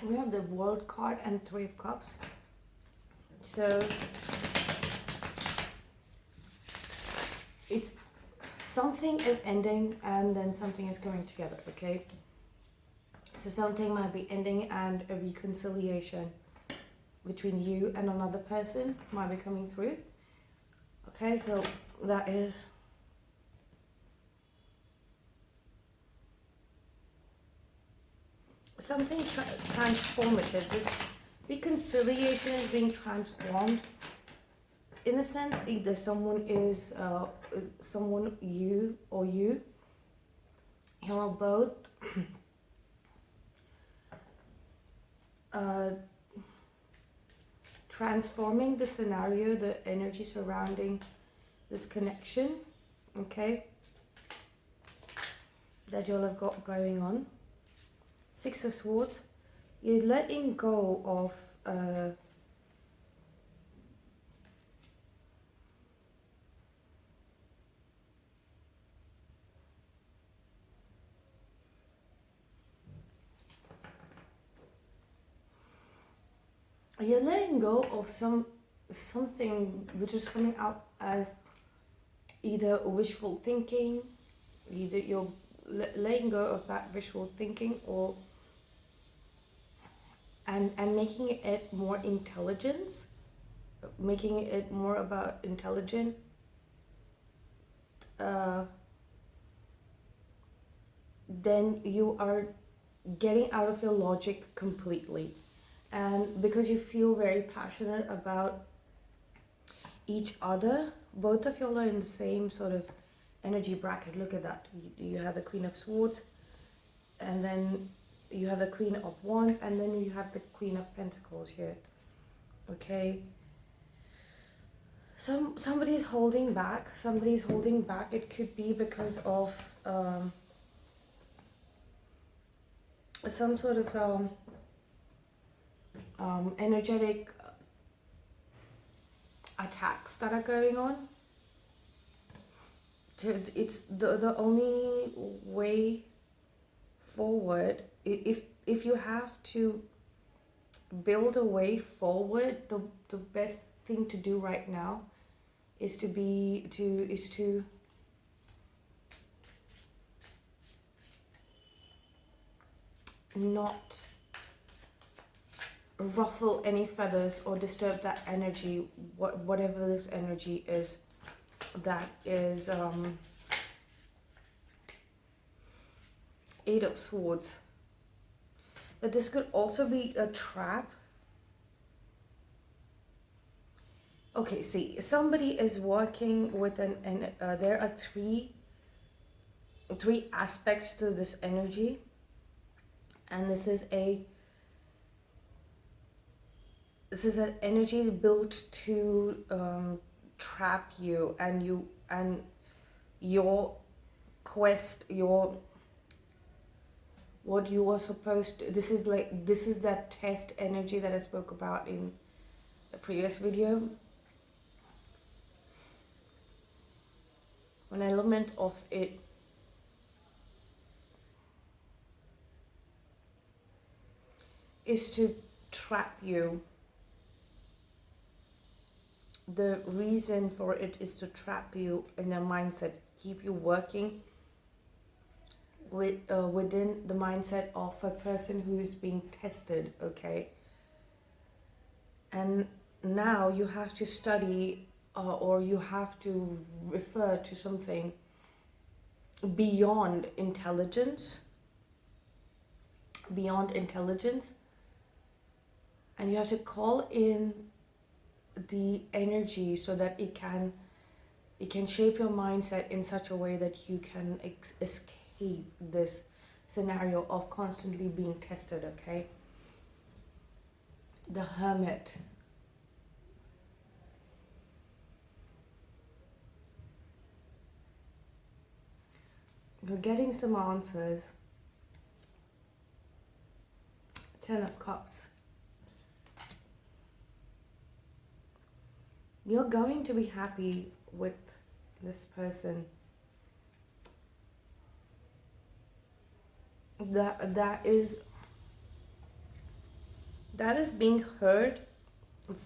We have the World card and Three of Cups. So it's something is ending and then something is coming together, okay? So something might be ending and a reconciliation between you and another person might be coming through. Okay, so that is something transformative. This reconciliation is being transformed. In a sense, either someone is someone you or you are both transforming the scenario, the energy surrounding this connection, okay, that you'll have got going on. Six of Swords, you're letting go of you're letting go of something which is coming out as either wishful thinking, either you're letting go of that wishful thinking, or and making it more intelligence, making it more about intelligent then you are getting out of your logic completely. And because you feel very passionate about each other, both of you are in the same sort of energy bracket. Look at that. You have the Queen of Swords, and then you have the Queen of Wands, and then you have the Queen of Pentacles here. Okay. Somebody's holding back. Somebody's holding back. It could be because of some sort of energetic attacks that are going on. It's the only way forward. If you have to build a way forward, the best thing to do right now is to not ruffle any feathers or disturb that energy, whatever this energy is that is Eight of Swords. But this could also be a trap. Okay, see, somebody is working with there are three aspects to this energy, and this is an energy built to trap you and your quest, what you are supposed to. This is that test energy that I spoke about in the previous video. One element of it is to trap you. The reason for it is to trap you in a mindset, keep you working within the mindset of a person who is being tested, okay? And now you have to study or you have to refer to something beyond intelligence, and you have to call in the energy so that it can shape your mindset in such a way that you can escape this scenario of constantly being tested, okay? The Hermit. You're getting some answers. Ten of Cups. You're going to be happy with this person. That is that is being heard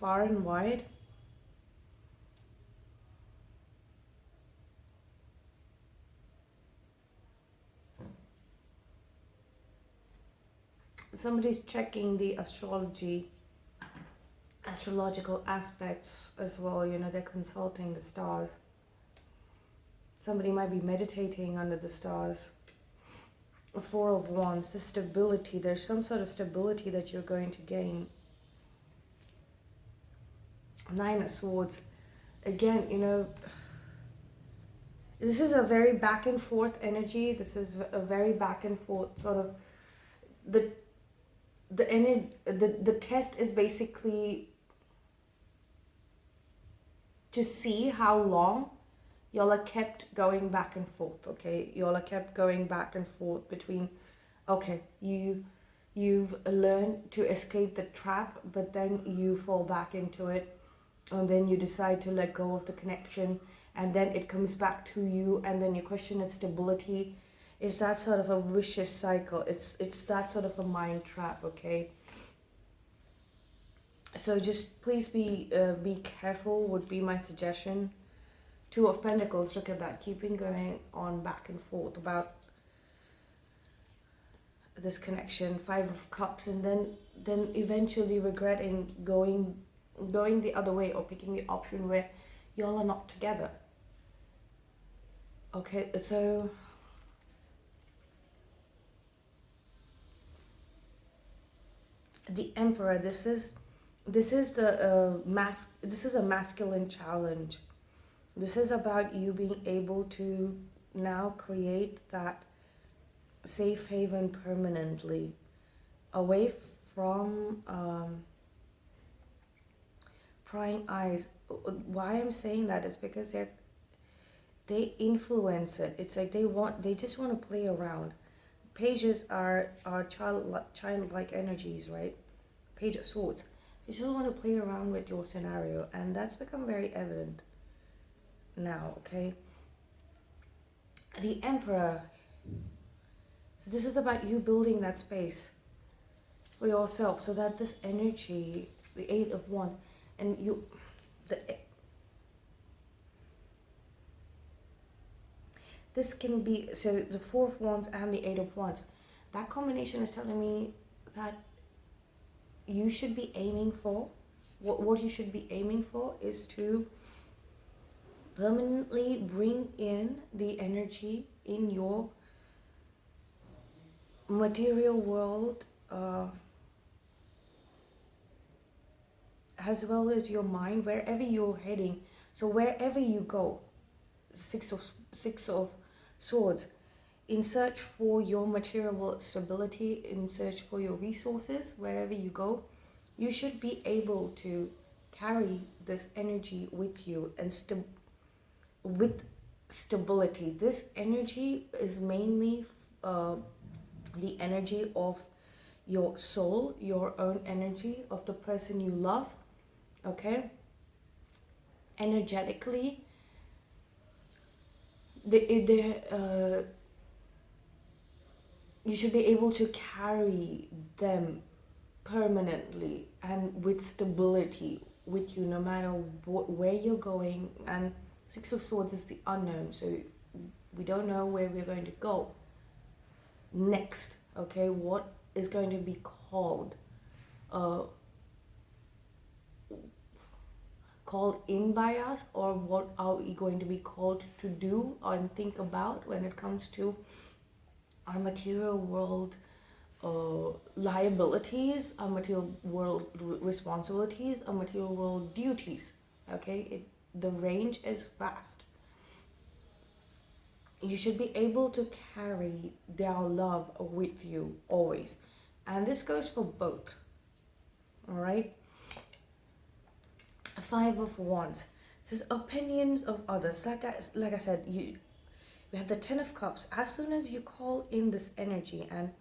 far and wide. Somebody's checking the astrological aspects as well. They're consulting the stars. Somebody might be meditating under the stars. A Four of Wands, the stability. There's some sort of stability that you're going to gain. Nine of Swords. Again, this is a very back and forth energy. This is a very back and forth sort of the the test is basically to see how long y'all are kept going back and forth. Okay, y'all are kept going back and forth between, okay, you've learned to escape the trap, but then you fall back into it, and then you decide to let go of the connection, and then it comes back to you, and then you question its stability. It's that sort of a vicious cycle. It's that sort of a mind trap, okay? So just please be careful would be my suggestion. Two of Pentacles, look at that, keeping going on back and forth about this connection. Five of Cups, and then eventually regretting going the other way, or picking the option where y'all are not together. Okay, so the Emperor, this is the this is a masculine challenge. This is about you being able to now create that safe haven permanently, away from prying eyes. Why I'm saying that is because they influence it. It's like they just want to play around. Pages are childlike energies, right? Page of Swords. They just want to play around with your scenario, and that's become very evident now, okay? The Emperor. So this is about you building that space for yourself, so that this energy, the Eight of Wands, and this can be, so the Four of Wands and the Eight of Wands, that combination is telling me that you should be aiming for, what you should be aiming for is to permanently bring in the energy in your material world, as well as your mind, wherever you're heading. So wherever you go, Six of Swords, in search for your material stability, in search for your resources, wherever you go, you should be able to carry this energy with you, and with stability. This energy is mainly the energy of your soul, your own energy, of the person you love, okay? Energetically, you should be able to carry them permanently and with stability with you, no matter where you're going. And Six of Swords is the unknown, so we don't know where we're going to go next, okay? What is going to be called in by us, or what are we going to be called to do and think about when it comes to our material world liabilities, our material world responsibilities, our material world duties, okay? The range is vast. You should be able to carry their love with you always, and this goes for both, all right? Five of Wands. This is opinions of others. Like I said, we have the Ten of Cups. As soon as you call in this energy, and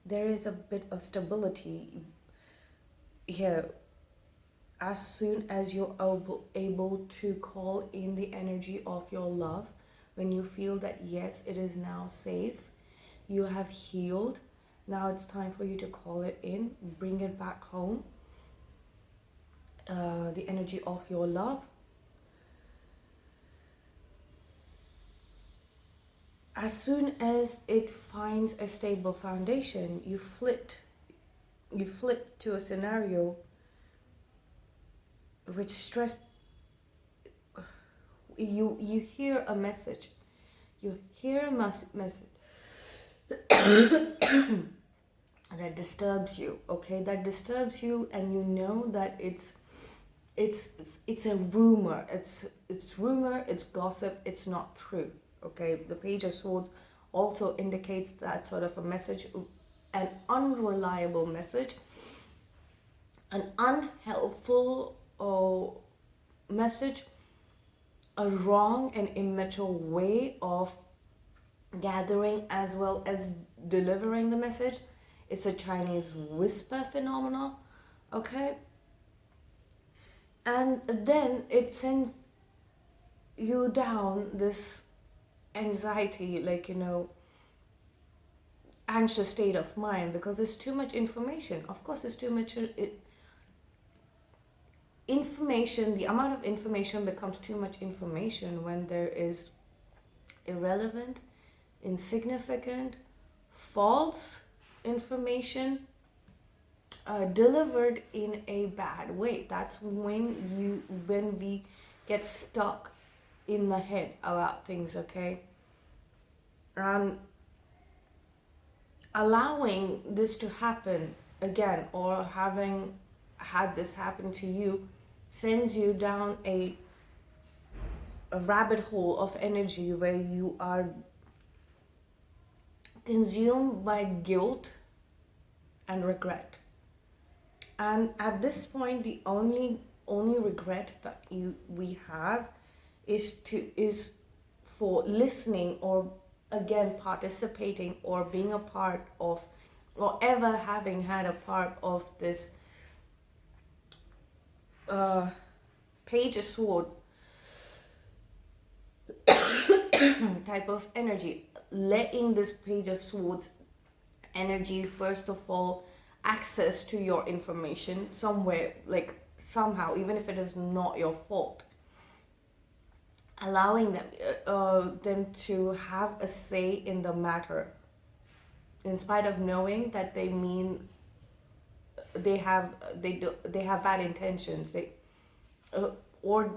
there is a bit of stability here, as soon as you're able to call in the energy of your love, when you feel that yes, it is now safe, you have healed, now it's time for you to call it in, bring it back home, the energy of your love, as soon as it finds a stable foundation, you flip to a scenario which stress. You hear a message, you hear a message that disturbs you, okay, that disturbs you, and you know that it's a rumor, it's rumor, it's gossip, it's not true, okay. The Page of Swords also indicates that sort of a message, an unreliable message, an unhelpful message, a wrong and immature way of gathering as well as delivering the message. It's a Chinese whisper phenomenon, okay? And then it sends you down this anxiety, like, anxious state of mind, because there's too much information. Of course, there's too much information. The amount of information becomes too much information when there is irrelevant, insignificant, false information delivered in a bad way. That's when we get stuck in the head about things, okay? Allowing this to happen again, or having had this happen to you, sends you down a rabbit hole of energy where you are consumed by guilt and regret. And at this point, the only regret that we have is for listening, or again participating, or being a part of, or ever having had a part of this Page of Sword type of energy. Letting this Page of Swords energy, first of all, access to your information somewhere, like somehow, even if it is not your fault, allowing them to have a say in the matter, in spite of knowing that they have bad intentions, or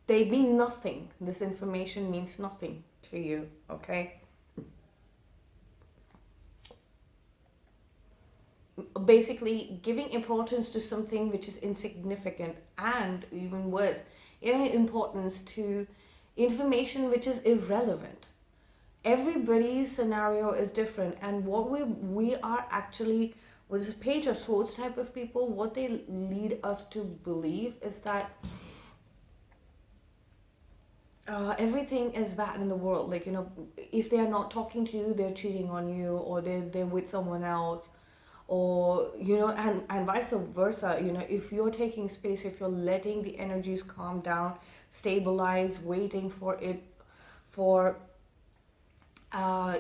they mean nothing. This information means nothing to you, okay? Basically, giving importance to something which is insignificant, and even worse, giving importance to information which is irrelevant. Everybody's scenario is different, and what we are actually, with this Page of Swords type of people, what they lead us to believe is that everything is bad in the world. Like, if they are not talking to you, they're cheating on you, or they're with someone else, or and vice versa. If you're taking space, if you're letting the energies calm down, stabilize, waiting for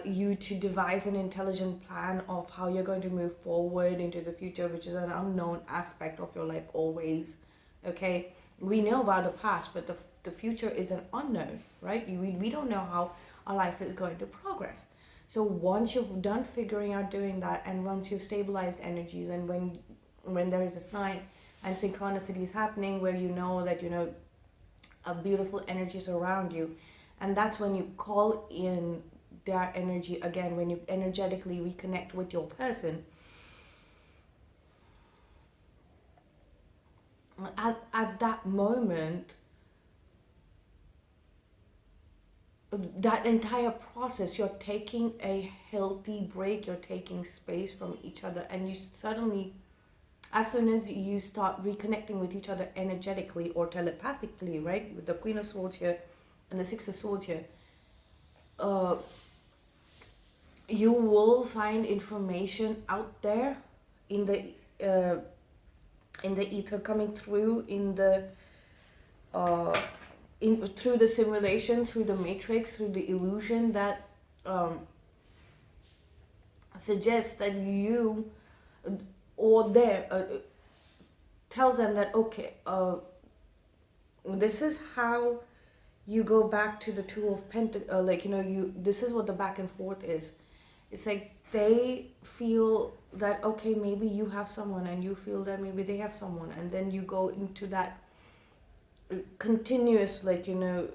you to devise an intelligent plan of how you're going to move forward into the future, which is an unknown aspect of your life always, okay? We know about the past, but the future is an unknown, right? We don't know how our life is going to progress. So once you've done figuring out doing that, and once you've stabilized energies, and when there is a sign and synchronicity is happening where that a beautiful energies around you, and that's when you call in their energy again, when you energetically reconnect with your person. At that moment, that entire process, you're taking a healthy break, you're taking space from each other, and you suddenly, as soon as you start reconnecting with each other energetically or telepathically, right, with the Queen of Swords here and the Six of Swords here, you will find information out there in the ether, coming through through the simulation, through the matrix, through the illusion, that suggests that you or there tells them that, okay, this is how you go back to the two of pentacles. Like, you know, this is what the back and forth is. It's like they feel that, okay, maybe you have someone, and you feel that maybe they have someone, and then you go into that continuous, like, you know,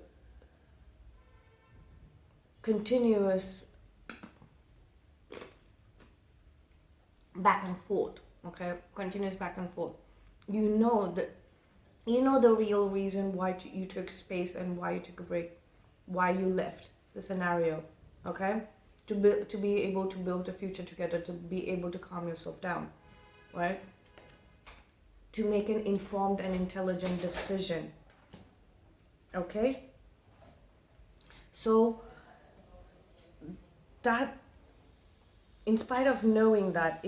continuous back and forth. Okay, continuous back and forth. You know that, you know the real reason why you took space and why you took a break, why you left the scenario. Okay, to be able to build a future together, to be able to calm yourself down, right? To make an informed and intelligent decision. Okay, so that, in spite of knowing that,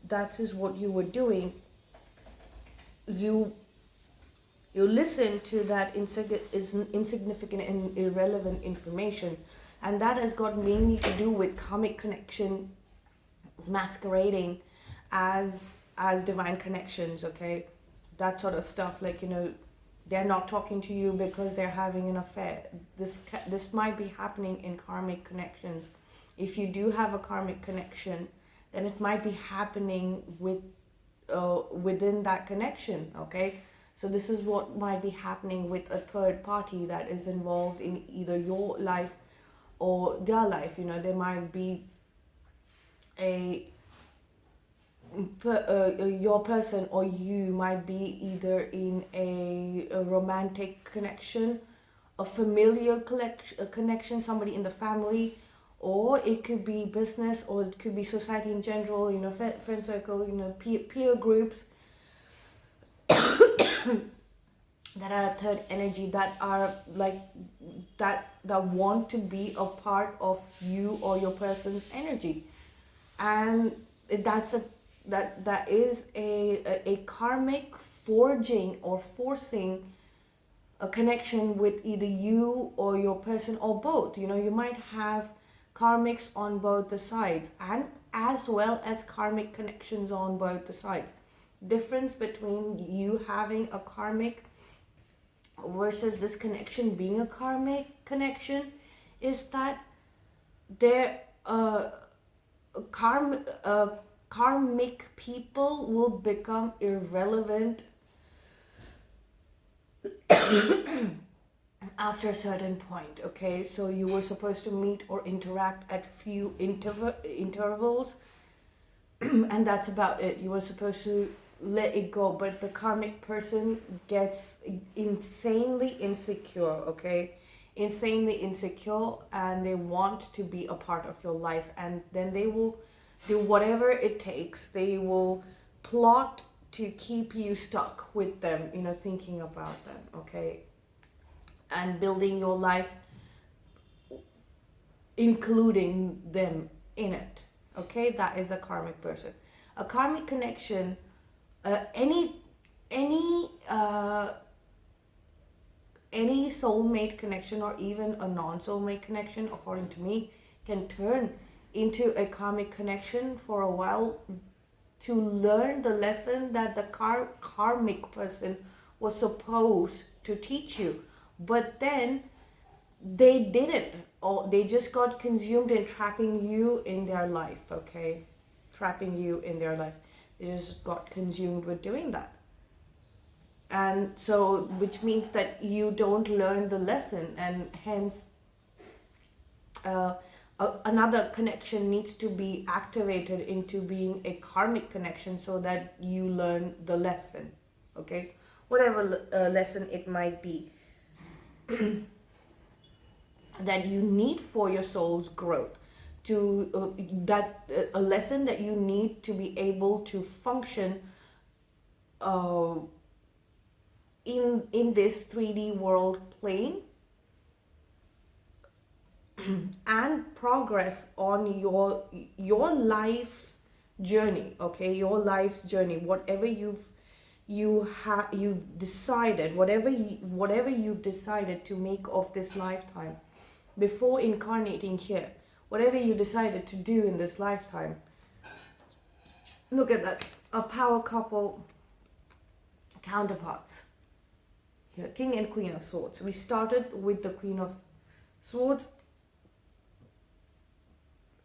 that is what you were doing, you listen to that insignificant and irrelevant information, and that has got mainly to do with karmic connection masquerading as divine connections. Okay, that sort of stuff. Like, you know, they're not talking to you because they're having an affair. This might be happening in karmic connections. If you do have a karmic connection, then it might be happening within that connection. Okay, so this is what might be happening with a third party that is involved in either your life or their life. You know, there might be your person, or you might be either in a romantic connection, a familial connection, somebody in the family, or it could be business, or it could be society in general, you know, friend circle, you know, peer groups that are third energy, that are like that want to be a part of you or your person's energy. And that is a karmic forging or forcing a connection with either you or your person, or both. You know, you might have karmics on both the sides, and as well as karmic connections on both the sides. Difference between you having a karmic versus this connection being a karmic connection is that there karmic people will become irrelevant after a certain point. Okay, so you were supposed to meet or interact at few intervals and that's about it. You were supposed to let it go, but the karmic person gets insanely insecure. Okay, insanely insecure, and they want to be a part of your life, and then they will do whatever it takes. They will plot to keep you stuck with them, you know, thinking about them. Okay, and building your life including them in it. Okay, that is a karmic person. A karmic connection, any soulmate connection, or even a non-soulmate connection, according to me, can turn into a karmic connection for a while, to learn the lesson that the karmic person was supposed to teach you. But then they didn't, or they just got consumed in trapping you in their life. Okay, trapping you in their life. They just got consumed with doing that. And so, which means that you don't learn the lesson, and hence another connection needs to be activated into being a karmic connection, so that you learn the lesson. Okay, whatever lesson it might be that you need for your soul's growth, to a lesson that you need to be able to function in this 3D world plane, and progress on your life's journey. Okay, your life's journey, whatever you've decided, whatever you've decided to make of this lifetime before incarnating here, whatever you decided to do in this lifetime. Look at that. a power couple counterparts. Here, King and Queen of Swords. We started with the Queen of Swords,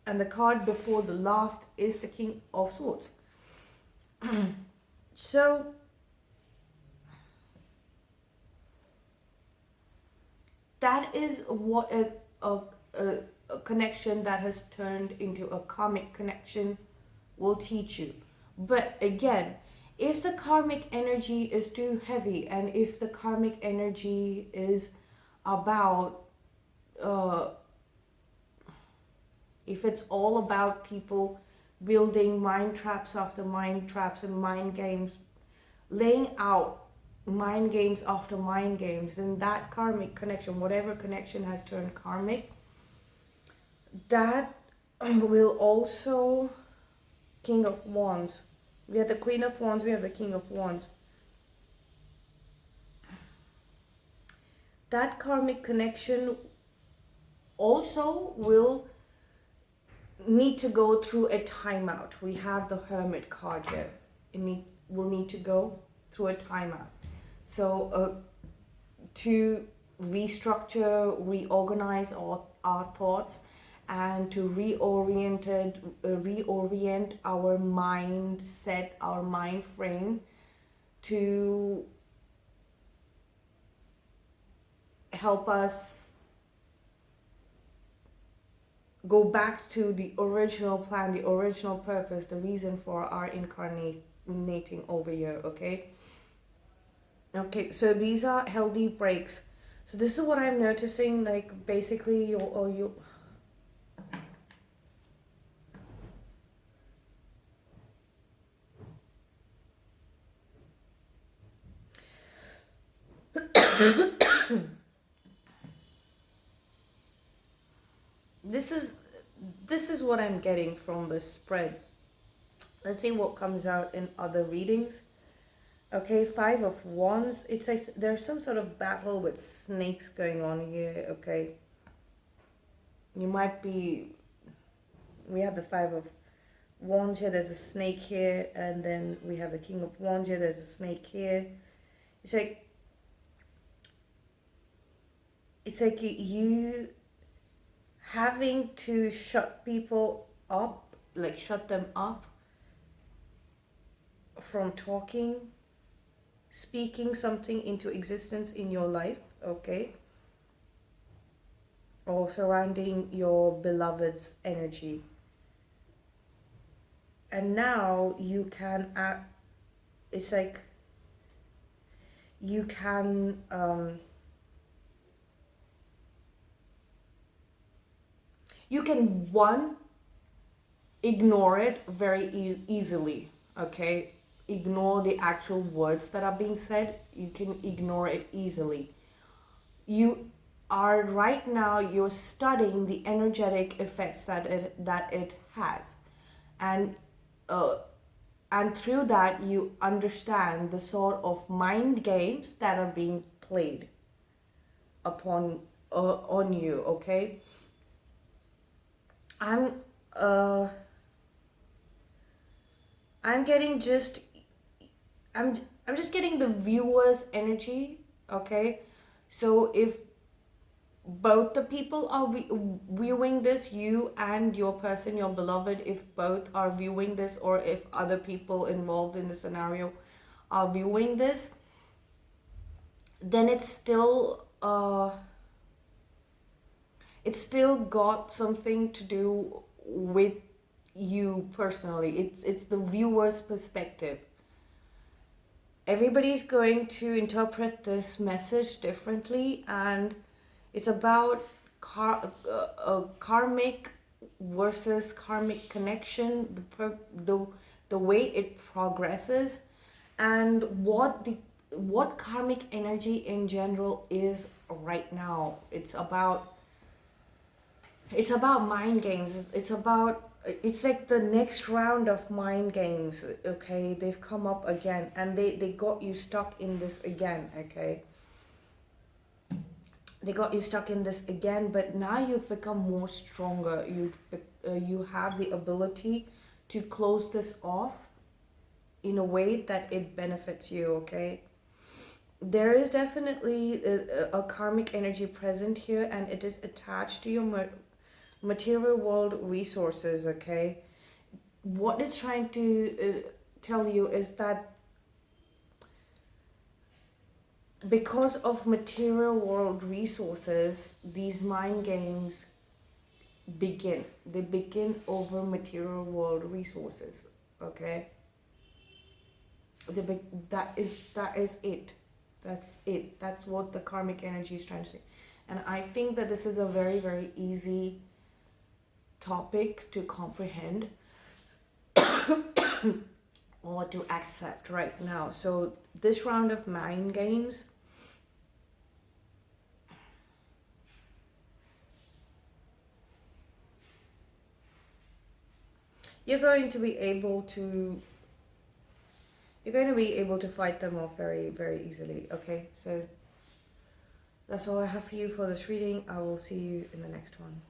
and the card before the last is the King of Swords. So that is what a connection that has turned into a karmic connection will teach you. But again, if the karmic energy is too heavy, and if the karmic energy is about if it's all about people building mind traps after mind traps and mind games, laying out mind games after mind games, then that karmic connection, whatever connection has turned karmic, that will also King of Wands. We have the Queen of Wands, we have the King of Wands. That karmic connection also will need to go through a timeout. We have the Hermit card here. Will need to go through a timeout. So to restructure, reorganize our thoughts, and to reorient our mindset, our mind frame, to help us go back to the original plan, the original purpose, the reason for our incarnating over here. Okay, so these are healthy breaks. So this is what I'm noticing, like basically you this is what I'm getting from this spread. Let's see what comes out in other readings. Okay, Five of Wands. It's like there's some sort of battle with snakes going on here. Okay, you might be. We have the Five of Wands here. There's a snake here, and then we have the King of Wands here. There's a snake here. It's like you having to shut people up, like shut them up from talking, speaking something into existence in your life, okay? Or surrounding your beloved's energy. And now you can act, it's like you can one, ignore it very easily, okay? Ignore the actual words that are being said. You can ignore it easily. You are right now, you're studying the energetic effects that it has, and through that you understand the sort of mind games that are being played upon on you. Okay, I'm getting just I'm just getting the viewer's energy. Okay, so if both the people are viewing this, you and your person, your beloved, if both are viewing this, or if other people involved in the scenario are viewing this, then it's still got something to do with you personally. It's the viewer's perspective. Everybody's going to interpret this message differently, and it's about karmic versus karmic connection, the way it progresses, and what karmic energy in general is right now. It's about mind games. It's like the next round of mind games. Okay, they've come up again, and they got you stuck in this again. Okay, they got you stuck in this again, but now you've become more stronger. You have the ability to close this off, in a way that it benefits you, okay? There is definitely a karmic energy present here, and it is attached to your material world resources, okay? What it's trying to tell you is that because of material world resources, these mind games begin. They begin over material world resources, okay? That is it. That's it. That's what the karmic energy is trying to say. And I think that this is a very, very easy topic to comprehend or to accept right now. So this round of mind games, you're going to be able to fight them off very, very easily, okay? So that's all I have for you for this reading. I will see you in the next one.